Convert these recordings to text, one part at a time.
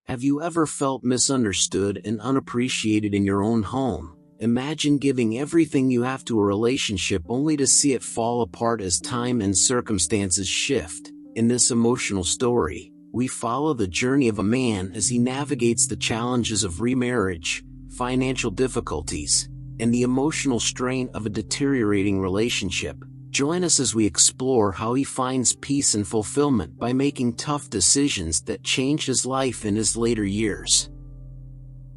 Have you ever felt misunderstood and unappreciated in your own home? Imagine giving everything you have to a relationship only to see it fall apart as time and circumstances shift. In this emotional story, we follow the journey of a man as he navigates the challenges of remarriage, financial difficulties, and the emotional strain of a deteriorating relationship. Join us as we explore how he finds peace and fulfillment by making tough decisions that change his life in his later years.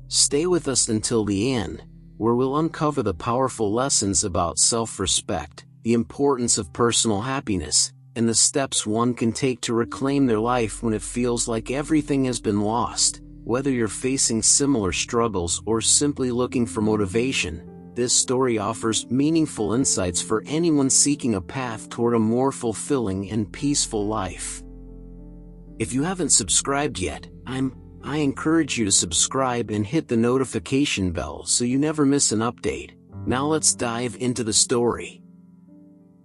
Stay with us until the end, where we'll uncover the powerful lessons about self-respect, the importance of personal happiness, and the steps one can take to reclaim their life when it feels like everything has been lost. Whether you're facing similar struggles or simply looking for motivation, this story offers meaningful insights for anyone seeking a path toward a more fulfilling and peaceful life. If you haven't subscribed yet, I encourage you to subscribe and hit the notification bell so you never miss an update. Now let's dive into the story.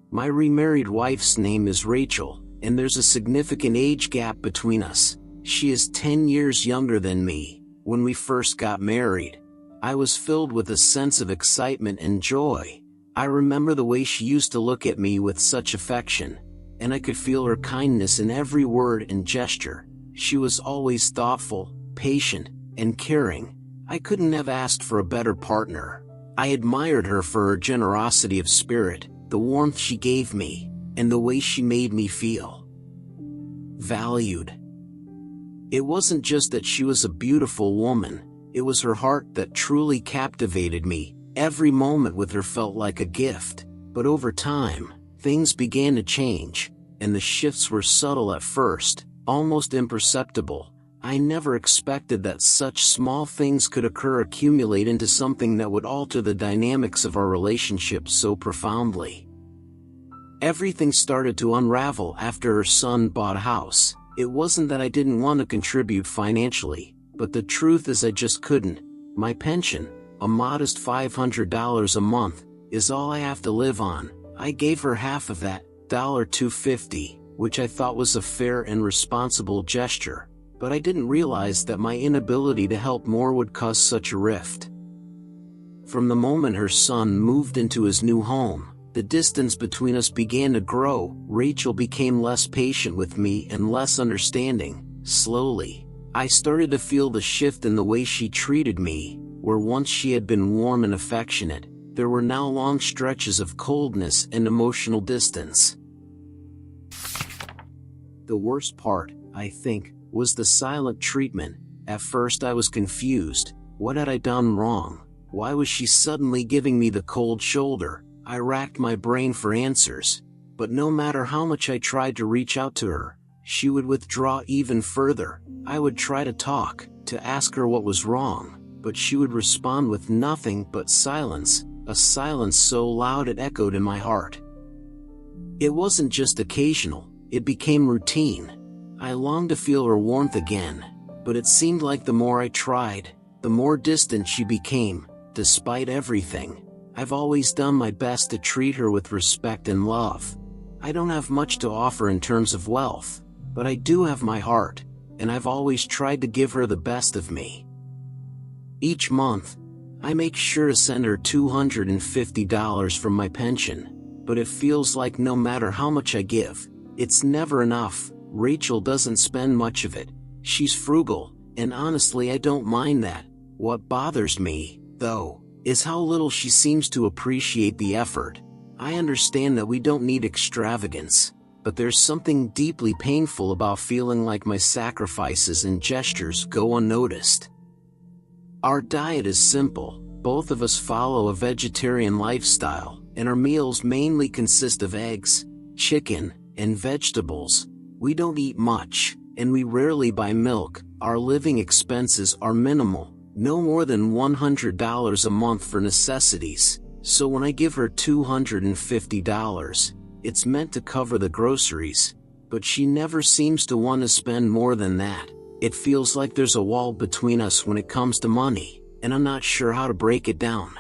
My remarried wife's name is Rachel, and there's a significant age gap between us. She is 10 years younger than me. When we first got married, I was filled with a sense of excitement and joy. I remember the way she used to look at me with such affection, and I could feel her kindness in every word and gesture. She was always thoughtful, patient, and caring. I couldn't have asked for a better partner. I admired her for her generosity of spirit, the warmth she gave me, and the way she made me feel valued. It wasn't just that she was a beautiful woman, it was her heart that truly captivated me. Every moment with her felt like a gift. But over time, things began to change, and the shifts were subtle at first, almost imperceptible. I never expected that such small things could accumulate into something that would alter the dynamics of our relationship so profoundly. Everything started to unravel after her son bought a house. It wasn't that I didn't want to contribute financially, but the truth is I just couldn't. My pension, a modest $500 a month, is all I have to live on. I gave her half of that, $250, which I thought was a fair and responsible gesture, but I didn't realize that my inability to help more would cause such a rift. From the moment her son moved into his new home, the distance between us began to grow. Rachel became less patient with me and less understanding. Slowly, I started to feel the shift in the way she treated me. Where once she had been warm and affectionate, there were now long stretches of coldness and emotional distance. The worst part, I think, was the silent treatment. At first I was confused. What had I done wrong? Why was she suddenly giving me the cold shoulder? I racked my brain for answers, but no matter how much I tried to reach out to her, she would withdraw even further. I would try to talk, to ask her what was wrong, but she would respond with nothing but silence, a silence so loud it echoed in my heart. It wasn't just occasional, it became routine. I longed to feel her warmth again, but it seemed like the more I tried, the more distant she became. Despite everything, I've always done my best to treat her with respect and love. I don't have much to offer in terms of wealth, but I do have my heart, and I've always tried to give her the best of me. Each month, I make sure to send her $250 from my pension, but it feels like no matter how much I give, it's never enough. Rachel doesn't spend much of it. She's frugal, and honestly I don't mind that. What bothers me, though, is how little she seems to appreciate the effort. I understand that we don't need extravagance, but there's something deeply painful about feeling like my sacrifices and gestures go unnoticed. Our diet is simple. Both of us follow a vegetarian lifestyle, and our meals mainly consist of eggs, chicken, and vegetables. We don't eat much, and we rarely buy milk. Our living expenses are minimal, no more than $100 a month for necessities. So when I give her $250, it's meant to cover the groceries, but she never seems to want to spend more than that. It feels like there's a wall between us when it comes to money, and I'm not sure how to break it down.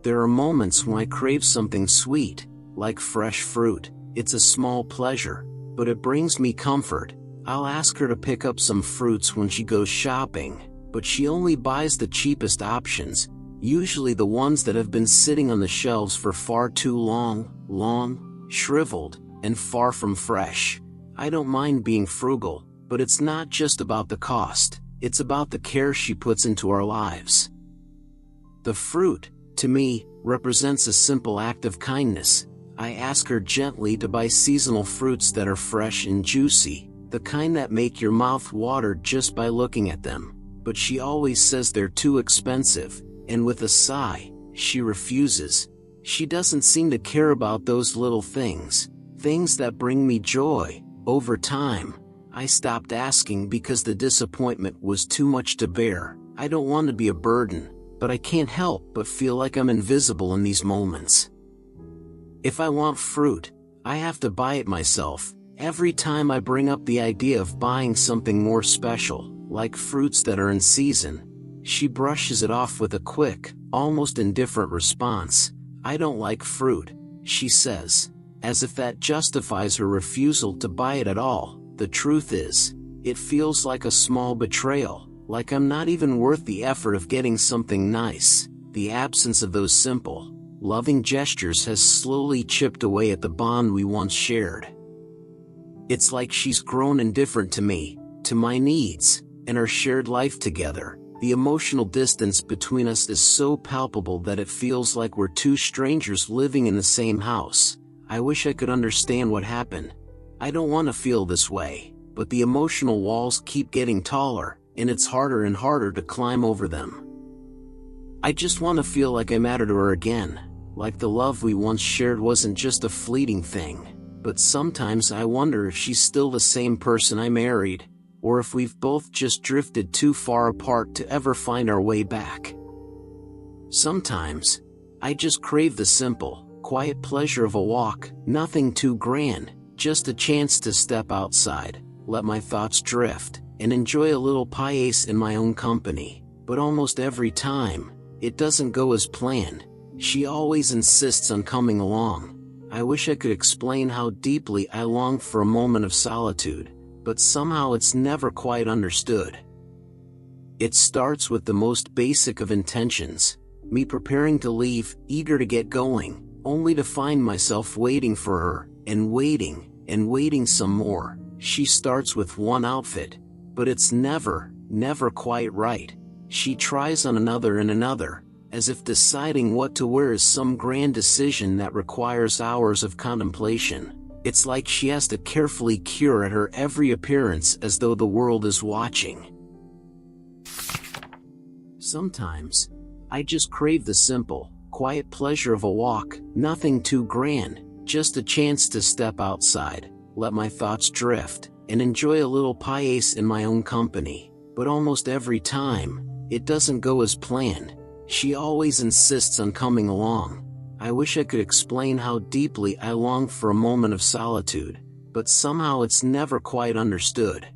There are moments when I crave something sweet, like fresh fruit. It's a small pleasure, but it brings me comfort. I'll ask her to pick up some fruits when she goes shopping, but she only buys the cheapest options, usually the ones that have been sitting on the shelves for far too long, shriveled, and far from fresh. I don't mind being frugal, but it's not just about the cost, it's about the care she puts into our lives. The fruit, to me, represents a simple act of kindness. I ask her gently to buy seasonal fruits that are fresh and juicy, the kind that make your mouth water just by looking at them, but she always says they're too expensive, and with a sigh, she refuses. She doesn't seem to care about those little things that bring me joy. Over time, I stopped asking because the disappointment was too much to bear. I don't want to be a burden, but I can't help but feel like I'm invisible in these moments. If I want fruit, I have to buy it myself. Every time I bring up the idea of buying something more special, like fruits that are in season, she brushes it off with a quick, almost indifferent response. I don't like fruit, she says, as if that justifies her refusal to buy it at all. The truth is, it feels like a small betrayal, like I'm not even worth the effort of getting something nice. The absence of those simple, loving gestures has slowly chipped away at the bond we once shared. It's like she's grown indifferent to me, to my needs, and our shared life together. The emotional distance between us is so palpable that it feels like we're two strangers living in the same house. I wish I could understand what happened. I don't want to feel this way, but the emotional walls keep getting taller, and it's harder and harder to climb over them. I just want to feel like I matter to her again, like the love we once shared wasn't just a fleeting thing. But sometimes I wonder if she's still the same person I married, or if we've both just drifted too far apart to ever find our way back. Sometimes, I just crave the simple, quiet pleasure of a walk, nothing too grand, just a chance to step outside, let my thoughts drift, and enjoy a little pace in my own company. But almost every time, it doesn't go as planned. She always insists on coming along. I wish I could explain how deeply I long for a moment of solitude, but somehow it's never quite understood. It starts with the most basic of intentions, me preparing to leave, eager to get going, only to find myself waiting for her, and waiting some more. She starts with one outfit, but it's never quite right. She tries on another and another, as if deciding what to wear is some grand decision that requires hours of contemplation. It's like she has to carefully curate her every appearance as though the world is watching. Sometimes, I just crave the simple, quiet pleasure of a walk, nothing too grand, just a chance to step outside, let my thoughts drift, and enjoy a little pace in my own company. But almost every time, it doesn't go as planned. She always insists on coming along. I wish I could explain how deeply I long for a moment of solitude, but somehow it's never quite understood.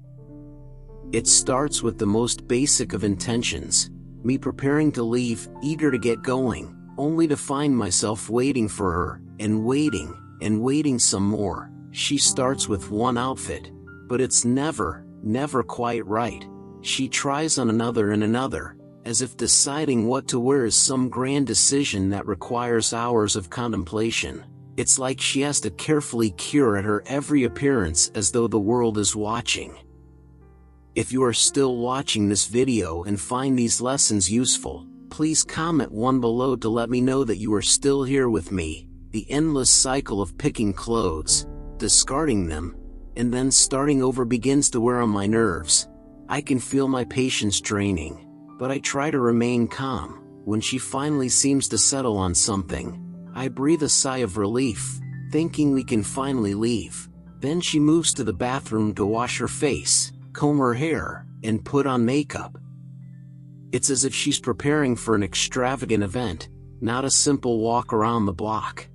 It starts with the most basic of intentions, me preparing to leave, eager to get going, only to find myself waiting for her, and waiting some more. She starts with one outfit, but it's never quite right. She tries on another and another, as if deciding what to wear is some grand decision that requires hours of contemplation. It's like she has to carefully curate her every appearance as though the world is watching. If you are still watching this video and find these lessons useful, please comment one below to let me know that you are still here with me. The endless cycle of picking clothes, discarding them, and then starting over begins to wear on my nerves. I can feel my patience draining. But I try to remain calm. When she finally seems to settle on something, I breathe a sigh of relief, thinking we can finally leave. Then she moves to the bathroom to wash her face, comb her hair, and put on makeup. It's as if she's preparing for an extravagant event, not a simple walk around the block.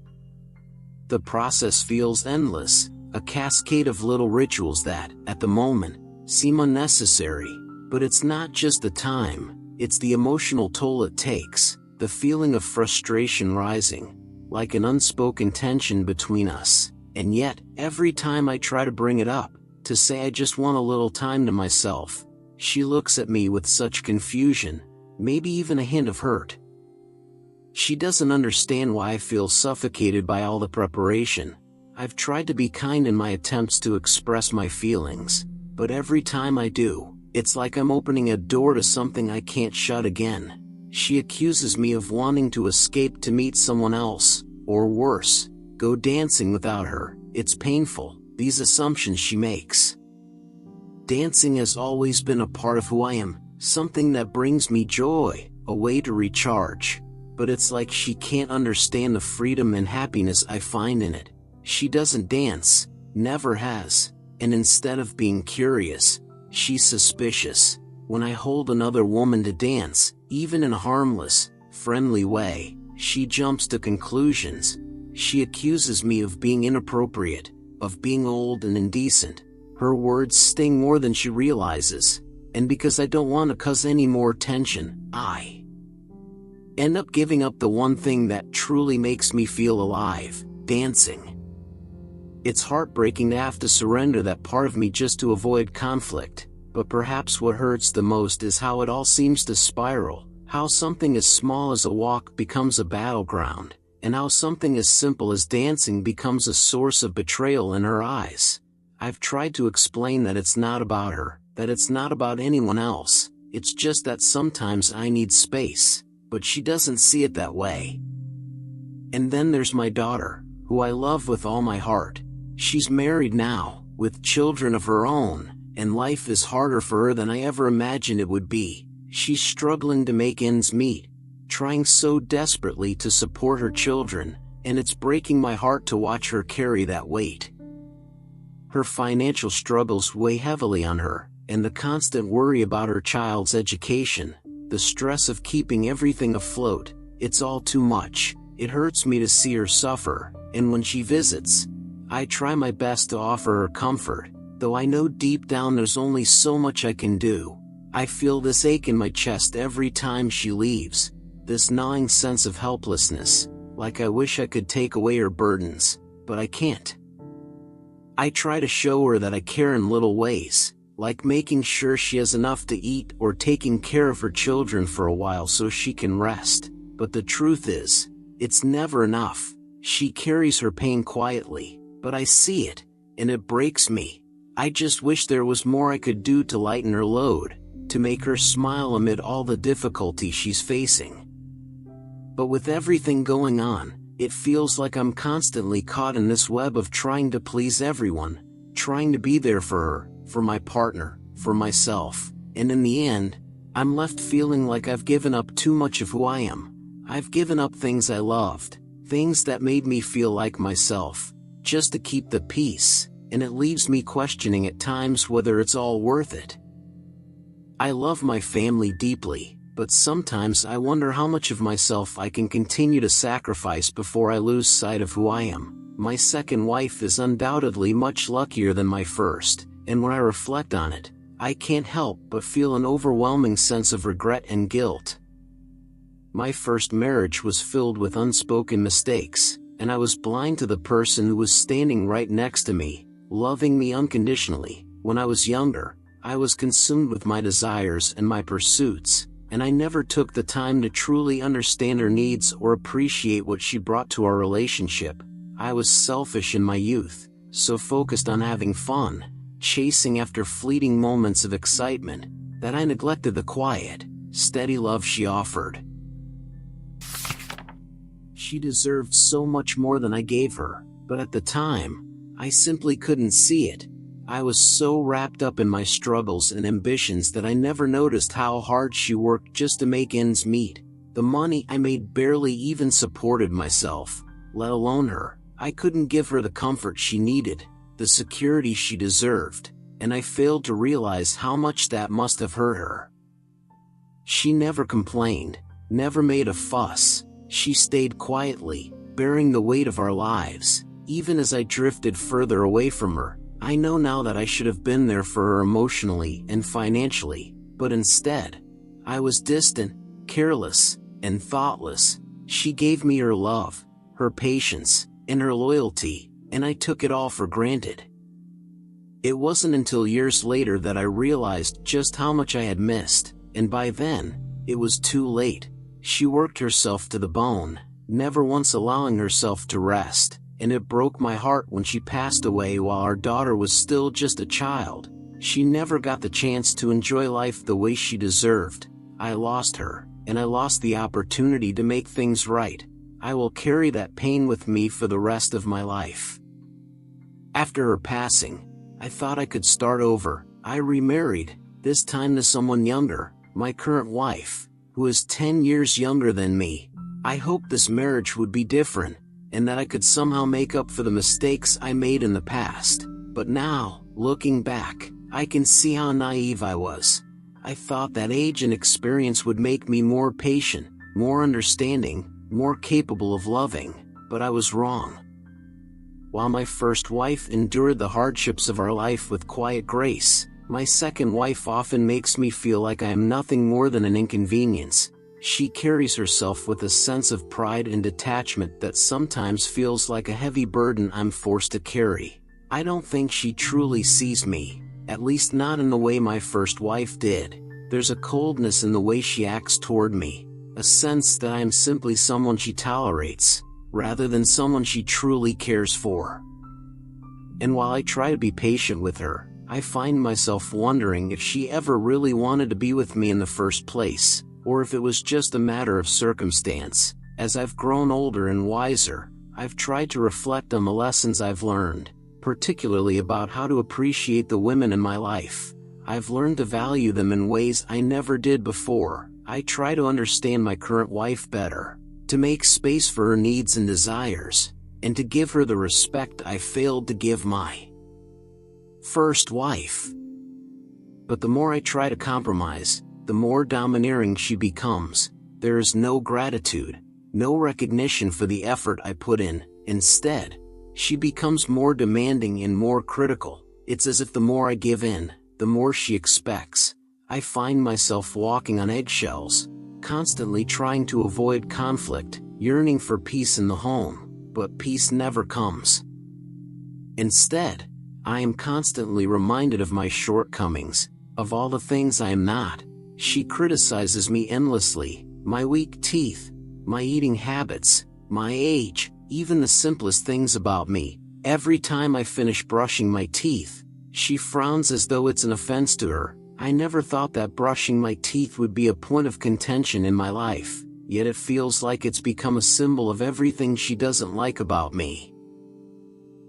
The process feels endless, a cascade of little rituals that, at the moment, seem unnecessary. But it's not just the time, it's the emotional toll it takes, the feeling of frustration rising, like an unspoken tension between us. And yet, every time I try to bring it up, to say I just want a little time to myself. She looks at me with such confusion, maybe even a hint of hurt. She doesn't understand why I feel suffocated by all the preparation. I've tried to be kind in my attempts to express my feelings, but every time I do, it's like I'm opening a door to something I can't shut again. She accuses me of wanting to escape to meet someone else, or worse, go dancing without her. It's painful, these assumptions she makes. Dancing has always been a part of who I am, something that brings me joy, a way to recharge. But it's like she can't understand the freedom and happiness I find in it. She doesn't dance, never has, and instead of being curious, she's suspicious. When I hold another woman to dance, even in a harmless, friendly way, she jumps to conclusions. She accuses me of being inappropriate, of being old and indecent. Her words sting more than she realizes, and because I don't want to cause any more tension, I end up giving up the one thing that truly makes me feel alive, dancing. It's heartbreaking to have to surrender that part of me just to avoid conflict, but perhaps what hurts the most is how it all seems to spiral, how something as small as a walk becomes a battleground, and how something as simple as dancing becomes a source of betrayal in her eyes. I've tried to explain that it's not about her, that it's not about anyone else, it's just that sometimes I need space. But she doesn't see it that way. And then there's my daughter, who I love with all my heart. She's married now, with children of her own, and life is harder for her than I ever imagined it would be. She's struggling to make ends meet, trying so desperately to support her children, and it's breaking my heart to watch her carry that weight. Her financial struggles weigh heavily on her, and the constant worry about her child's education, the stress of keeping everything afloat, it's all too much. It hurts me to see her suffer, and when she visits, I try my best to offer her comfort, though I know deep down there's only so much I can do. I feel this ache in my chest every time she leaves, this gnawing sense of helplessness, like I wish I could take away her burdens, but I can't. I try to show her that I care in little ways, like making sure she has enough to eat or taking care of her children for a while so she can rest. But the truth is, it's never enough. She carries her pain quietly, but I see it, and it breaks me. I just wish there was more I could do to lighten her load, to make her smile amid all the difficulty she's facing. But with everything going on, it feels like I'm constantly caught in this web of trying to please everyone, trying to be there for her, for my partner, for myself, and in the end, I'm left feeling like I've given up too much of who I am. I've given up things I loved, things that made me feel like myself, just to keep the peace, and it leaves me questioning at times whether it's all worth it. I love my family deeply, but sometimes I wonder how much of myself I can continue to sacrifice before I lose sight of who I am. My second wife is undoubtedly much luckier than my first, and when I reflect on it, I can't help but feel an overwhelming sense of regret and guilt. My first marriage was filled with unspoken mistakes, and I was blind to the person who was standing right next to me, loving me unconditionally. When I was younger, I was consumed with my desires and my pursuits, and I never took the time to truly understand her needs or appreciate what she brought to our relationship. I was selfish in my youth, so focused on having fun, chasing after fleeting moments of excitement, that I neglected the quiet, steady love she offered. She deserved so much more than I gave her, but at the time, I simply couldn't see it. I was so wrapped up in my struggles and ambitions that I never noticed how hard she worked just to make ends meet. The money I made barely even supported myself, let alone her. I couldn't give her the comfort she needed, the security she deserved, and I failed to realize how much that must have hurt her. She never complained, never made a fuss. She stayed quietly, bearing the weight of our lives. Even as I drifted further away from her, I know now that I should have been there for her emotionally and financially, but instead, I was distant, careless, and thoughtless. She gave me her love, her patience, and her loyalty, and I took it all for granted. It wasn't until years later that I realized just how much I had missed, and by then, it was too late. She worked herself to the bone, never once allowing herself to rest, and it broke my heart when she passed away while our daughter was still just a child. She never got the chance to enjoy life the way she deserved. I lost her, and I lost the opportunity to make things right. I will carry that pain with me for the rest of my life. After her passing, I thought I could start over. I remarried, this time to someone younger, my current wife, who is 10 years younger than me. I hoped this marriage would be different, and that I could somehow make up for the mistakes I made in the past. But now, looking back, I can see how naive I was. I thought that age and experience would make me more patient, more understanding, more capable of loving, but I was wrong. While my first wife endured the hardships of our life with quiet grace, my second wife often makes me feel like I am nothing more than an inconvenience. She carries herself with a sense of pride and detachment that sometimes feels like a heavy burden I'm forced to carry. I don't think she truly sees me, at least not in the way my first wife did. There's a coldness in the way she acts toward me, a sense that I am simply someone she tolerates, rather than someone she truly cares for. And while I try to be patient with her, I find myself wondering if she ever really wanted to be with me in the first place, or if it was just a matter of circumstance. As I've grown older and wiser, I've tried to reflect on the lessons I've learned, particularly about how to appreciate the women in my life. I've learned to value them in ways I never did before. I try to understand my current wife better, to make space for her needs and desires, and to give her the respect I failed to give my first wife. But the more I try to compromise, the more domineering she becomes. There is no gratitude, no recognition for the effort I put in. Instead, she becomes more demanding and more critical. It's as if the more I give in, the more she expects. I find myself walking on eggshells, constantly trying to avoid conflict, yearning for peace in the home, but peace never comes. Instead, I am constantly reminded of my shortcomings, of all the things I am not. She criticizes me endlessly, my weak teeth, my eating habits, my age, even the simplest things about me. Every time I finish brushing my teeth, she frowns as though it's an offense to her. I never thought that brushing my teeth would be a point of contention in my life, yet it feels like it's become a symbol of everything she doesn't like about me.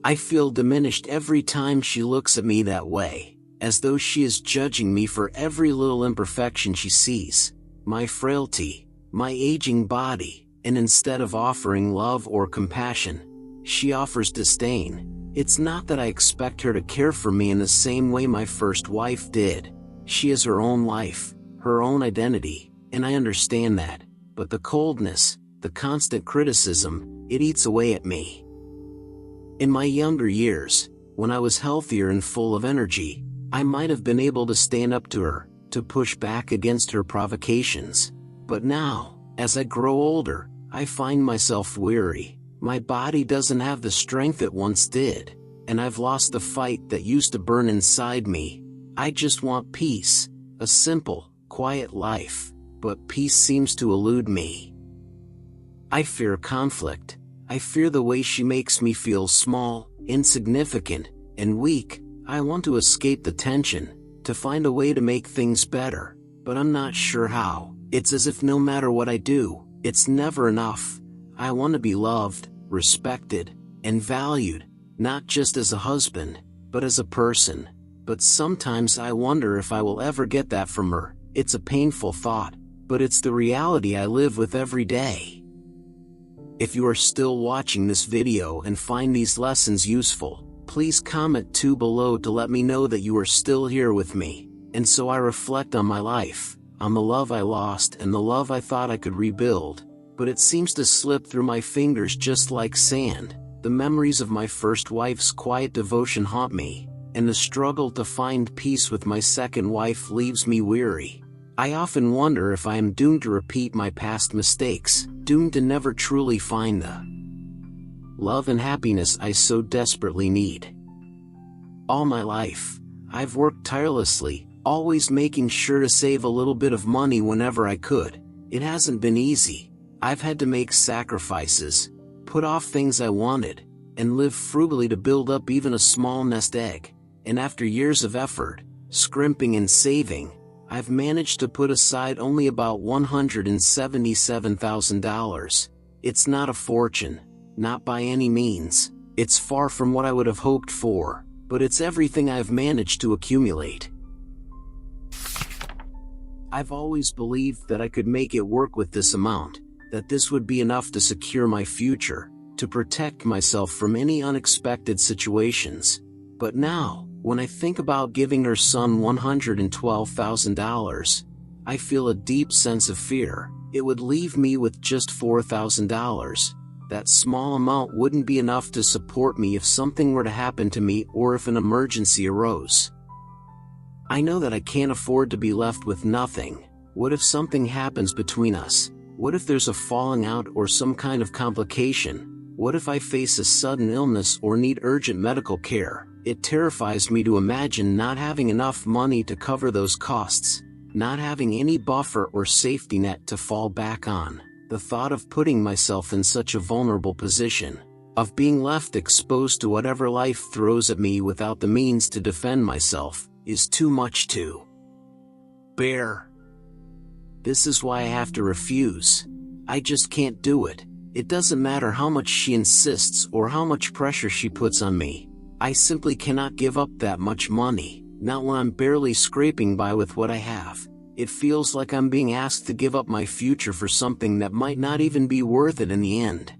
I feel diminished every time she looks at me that way, as though she is judging me for every little imperfection she sees, my frailty, my aging body, and instead of offering love or compassion, she offers disdain. It's not that I expect her to care for me in the same way my first wife did. She has her own life, her own identity, and I understand that, but the coldness, the constant criticism, it eats away at me. In my younger years, when I was healthier and full of energy, I might have been able to stand up to her, to push back against her provocations. But now, as I grow older, I find myself weary. My body doesn't have the strength it once did, and I've lost the fight that used to burn inside me. I just want peace, a simple, quiet life, but peace seems to elude me. I fear conflict. I fear the way she makes me feel small, insignificant, and weak. I want to escape the tension, to find a way to make things better, but I'm not sure how. It's as if no matter what I do, it's never enough. I want to be loved, respected, and valued, not just as a husband, but as a person. But sometimes I wonder if I will ever get that from her. It's a painful thought, but it's the reality I live with every day. If you are still watching this video and find these lessons useful, please comment below to let me know that you are still here with me. And so I reflect on my life, on the love I lost and the love I thought I could rebuild, but it seems to slip through my fingers just like sand. The memories of my first wife's quiet devotion haunt me, and the struggle to find peace with my second wife leaves me weary. I often wonder if I am doomed to repeat my past mistakes, doomed to never truly find the love and happiness I so desperately need. All my life, I've worked tirelessly, always making sure to save a little bit of money whenever I could. It hasn't been easy. I've had to make sacrifices, put off things I wanted, and live frugally to build up even a small nest egg. And after years of effort, scrimping and saving, I've managed to put aside only about $177,000. It's not a fortune, not by any means. It's far from what I would have hoped for, but it's everything I've managed to accumulate. I've always believed that I could make it work with this amount, that this would be enough to secure my future, to protect myself from any unexpected situations. But now, when I think about giving her son $112,000, I feel a deep sense of fear. It would leave me with just $4,000. That small amount wouldn't be enough to support me if something were to happen to me or if an emergency arose. I know that I can't afford to be left with nothing. What if something happens between us? What if there's a falling out or some kind of complication? What if I face a sudden illness or need urgent medical care? It terrifies me to imagine not having enough money to cover those costs, not having any buffer or safety net to fall back on. The thought of putting myself in such a vulnerable position, of being left exposed to whatever life throws at me without the means to defend myself, is too much to bear. This is why I have to refuse. I just can't do it. It doesn't matter how much she insists or how much pressure she puts on me. I simply cannot give up that much money, not when I'm barely scraping by with what I have. It feels like I'm being asked to give up my future for something that might not even be worth it in the end.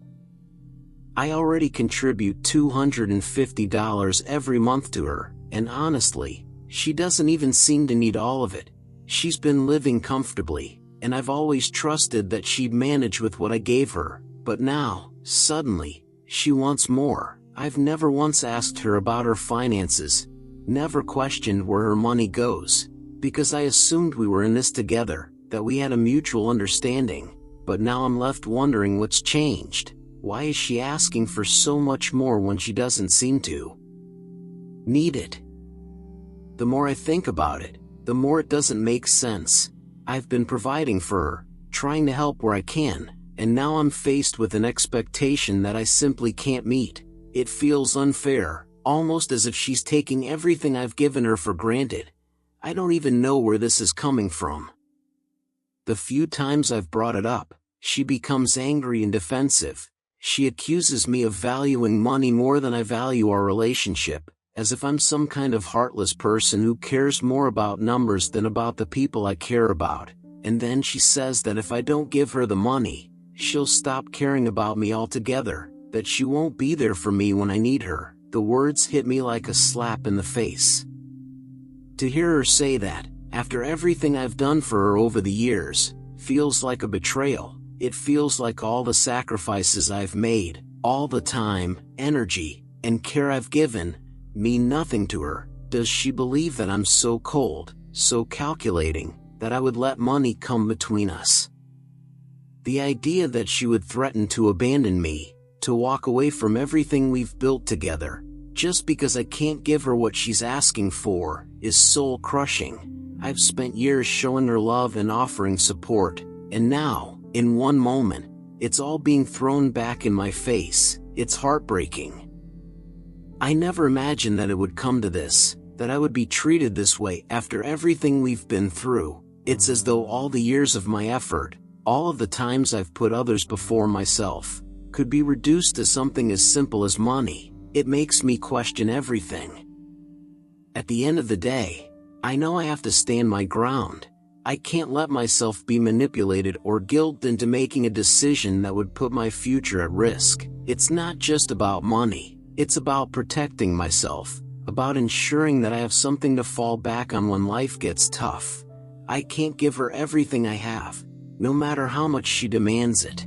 I already contribute $250 every month to her, and honestly, she doesn't even seem to need all of it. She's been living comfortably, and I've always trusted that she'd manage with what I gave her. But now, suddenly, she wants more. I've never once asked her about her finances, never questioned where her money goes, because I assumed we were in this together, that we had a mutual understanding. But now I'm left wondering what's changed. Why is she asking for so much more when she doesn't seem to need it? The more I think about it, the more it doesn't make sense. I've been providing for her, trying to help where I can, and now I'm faced with an expectation that I simply can't meet. It feels unfair, almost as if she's taking everything I've given her for granted. I don't even know where this is coming from. The few times I've brought it up, she becomes angry and defensive. She accuses me of valuing money more than I value our relationship, as if I'm some kind of heartless person who cares more about numbers than about the people I care about. And then she says that if I don't give her the money, she'll stop caring about me altogether, that she won't be there for me when I need her. The words hit me like a slap in the face. To hear her say that, after everything I've done for her over the years, feels like a betrayal. It feels like all the sacrifices I've made, all the time, energy, and care I've given, mean nothing to her. Does she believe that I'm so cold, so calculating, that I would let money come between us? The idea that she would threaten to abandon me, to walk away from everything we've built together, just because I can't give her what she's asking for, is soul-crushing. I've spent years showing her love and offering support, and now, in one moment, it's all being thrown back in my face. It's heartbreaking. I never imagined that it would come to this, that I would be treated this way after everything we've been through. It's as though all the years of my effort, all of the times I've put others before myself, could be reduced to something as simple as money. It makes me question everything. At the end of the day, I know I have to stand my ground. I can't let myself be manipulated or guilted into making a decision that would put my future at risk. It's not just about money. It's about protecting myself, about ensuring that I have something to fall back on when life gets tough. I can't give her everything I have, no matter how much she demands it.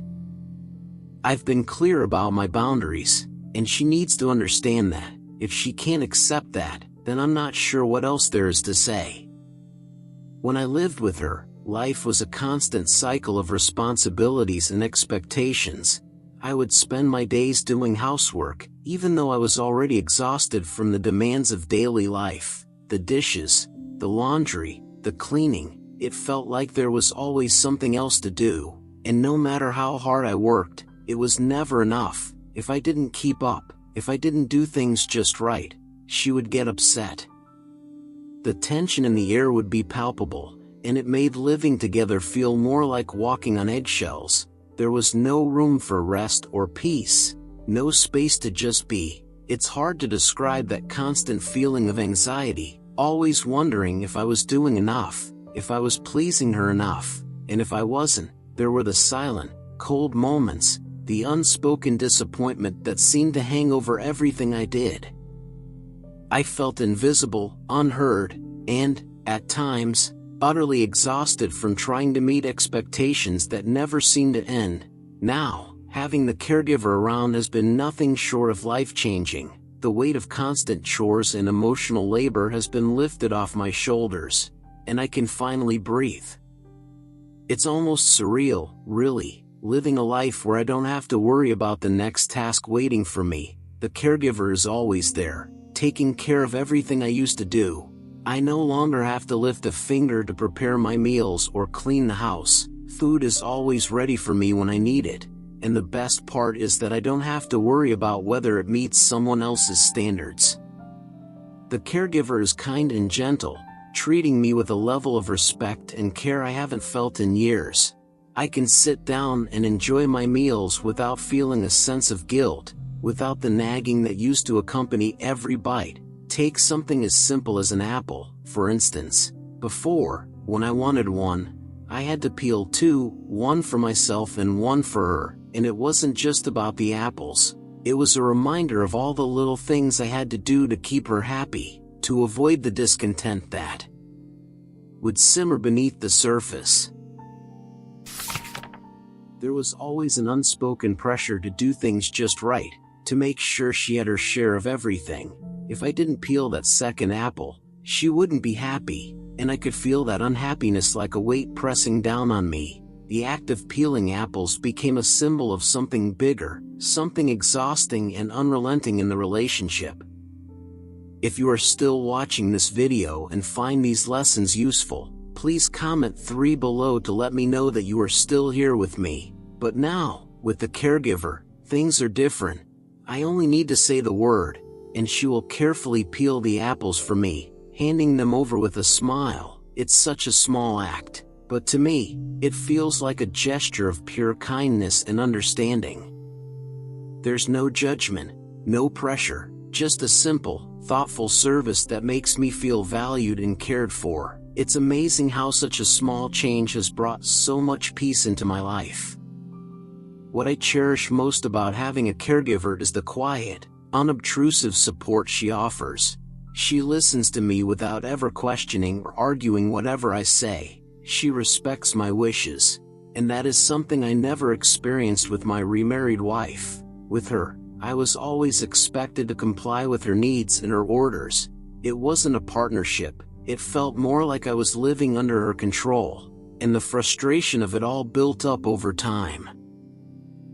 I've been clear about my boundaries, and she needs to understand that. If she can't accept that, then I'm not sure what else there is to say. When I lived with her, life was a constant cycle of responsibilities and expectations. I would spend my days doing housework, Even though I was already exhausted from the demands of daily life, the dishes, the laundry, the cleaning, it felt like there was always something else to do, and no matter how hard I worked, it was never enough. If I didn't keep up, if I didn't do things just right, she would get upset. The tension in the air would be palpable, and it made living together feel more like walking on eggshells. There was no room for rest or peace, no space to just be. It's hard to describe that constant feeling of anxiety, always wondering if I was doing enough, if I was pleasing her enough, and if I wasn't, there were the silent, cold moments, the unspoken disappointment that seemed to hang over everything I did. I felt invisible, unheard, and, at times, utterly exhausted from trying to meet expectations that never seemed to end. Now, having the caregiver around has been nothing short of life-changing. The weight of constant chores and emotional labor has been lifted off my shoulders, and I can finally breathe. It's almost surreal, really, living a life where I don't have to worry about the next task waiting for me. The caregiver is always there, taking care of everything I used to do. I no longer have to lift a finger to prepare my meals or clean the house. Food is always ready for me when I need it, and the best part is that I don't have to worry about whether it meets someone else's standards. The caregiver is kind and gentle, treating me with a level of respect and care I haven't felt in years. I can sit down and enjoy my meals without feeling a sense of guilt, without the nagging that used to accompany every bite. Take something as simple as an apple, for instance. Before, when I wanted one, I had to peel two, one for myself and one for her, and it wasn't just about the apples. It was a reminder of all the little things I had to do to keep her happy, to avoid the discontent that would simmer beneath the surface. There was always an unspoken pressure to do things just right, to make sure she had her share of everything. If I didn't peel that second apple, she wouldn't be happy, and I could feel that unhappiness like a weight pressing down on me. The act of peeling apples became a symbol of something bigger, something exhausting and unrelenting in the relationship. If you are still watching this video and find these lessons useful, please comment 3 below to let me know that you are still here with me. But now, with the caregiver, things are different. I only need to say the word, and she will carefully peel the apples for me, handing them over with a smile. It's such a small act, but to me, it feels like a gesture of pure kindness and understanding. There's no judgment, no pressure, just a simple, thoughtful service that makes me feel valued and cared for. It's amazing how such a small change has brought so much peace into my life. What I cherish most about having a caregiver is the quiet, unobtrusive support she offers. She listens to me without ever questioning or arguing whatever I say. She respects my wishes, and that is something I never experienced with my remarried wife. With her, I was always expected to comply with her needs and her orders. It wasn't a partnership, it felt more like I was living under her control, and the frustration of it all built up over time.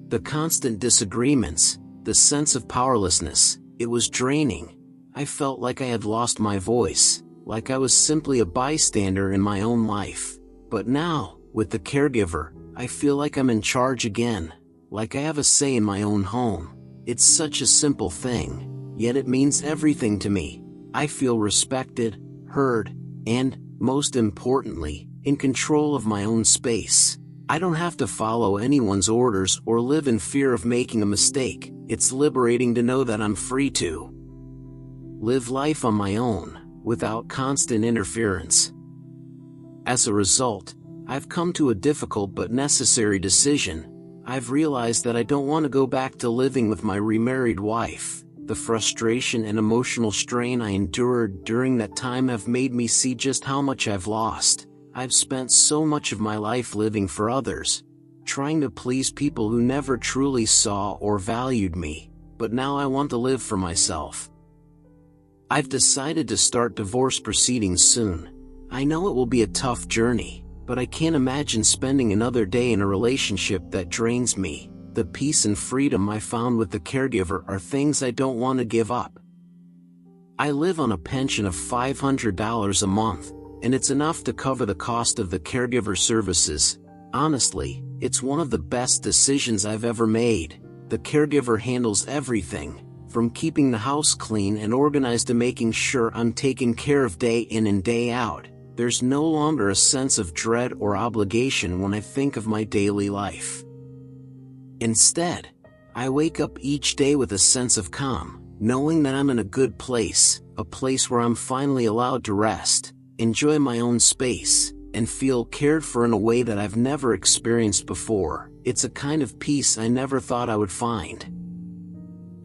The constant disagreements, the sense of powerlessness, it was draining. I felt like I had lost my voice, like I was simply a bystander in my own life. But now, with the caregiver, I feel like I'm in charge again, like I have a say in my own home. It's such a simple thing, yet it means everything to me. I feel respected, heard, and, most importantly, in control of my own space. I don't have to follow anyone's orders or live in fear of making a mistake. It's liberating to know that I'm free to live life on my own, without constant interference. As a result, I've come to a difficult but necessary decision. I've realized that I don't want to go back to living with my remarried wife. The frustration and emotional strain I endured during that time have made me see just how much I've lost. I've spent so much of my life living for others, trying to please people who never truly saw or valued me, but now I want to live for myself. I've decided to start divorce proceedings soon. I know it will be a tough journey, but I can't imagine spending another day in a relationship that drains me. the peace and freedom I found with the caregiver are things I don't want to give up. I live on a pension of $500 a month, and it's enough to cover the cost of the caregiver services. Honestly, it's one of the best decisions I've ever made. The caregiver handles everything, from keeping the house clean and organized to making sure I'm taken care of day in and day out. There's no longer a sense of dread or obligation when I think of my daily life. Instead, I wake up each day with a sense of calm, knowing that I'm in a good place, a place where I'm finally allowed to rest, enjoy my own space, and feel cared for in a way that I've never experienced before. It's a kind of peace I never thought I would find.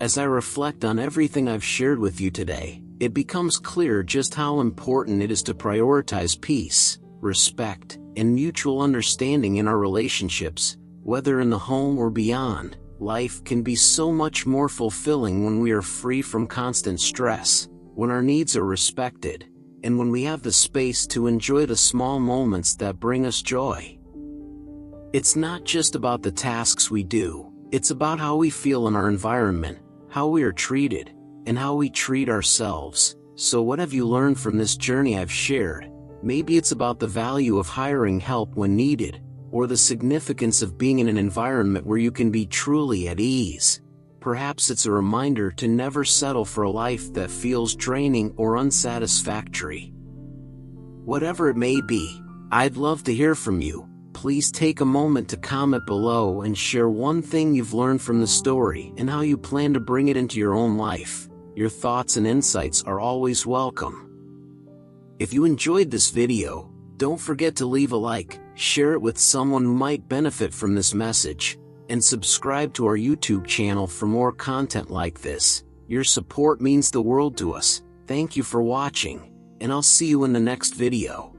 As I reflect on everything I've shared with you today, it becomes clear just how important it is to prioritize peace, respect, and mutual understanding in our relationships, whether in the home or beyond. Life can be so much more fulfilling when we are free from constant stress, when our needs are respected, and when we have the space to enjoy the small moments that bring us joy. It's not just about the tasks we do, it's about how we feel in our environment, how we are treated, and how we treat ourselves. So what have you learned from this journey I've shared? Maybe it's about the value of hiring help when needed, or the significance of being in an environment where you can be truly at ease. Perhaps it's a reminder to never settle for a life that feels draining or unsatisfactory. Whatever it may be, I'd love to hear from you. Please take a moment to comment below and share one thing you've learned from the story and how you plan to bring it into your own life. Your thoughts and insights are always welcome. If you enjoyed this video, don't forget to leave a like, share it with someone who might benefit from this message, and subscribe to our YouTube channel for more content like this. Your support means the world to us. Thank you for watching, and I'll see you in the next video.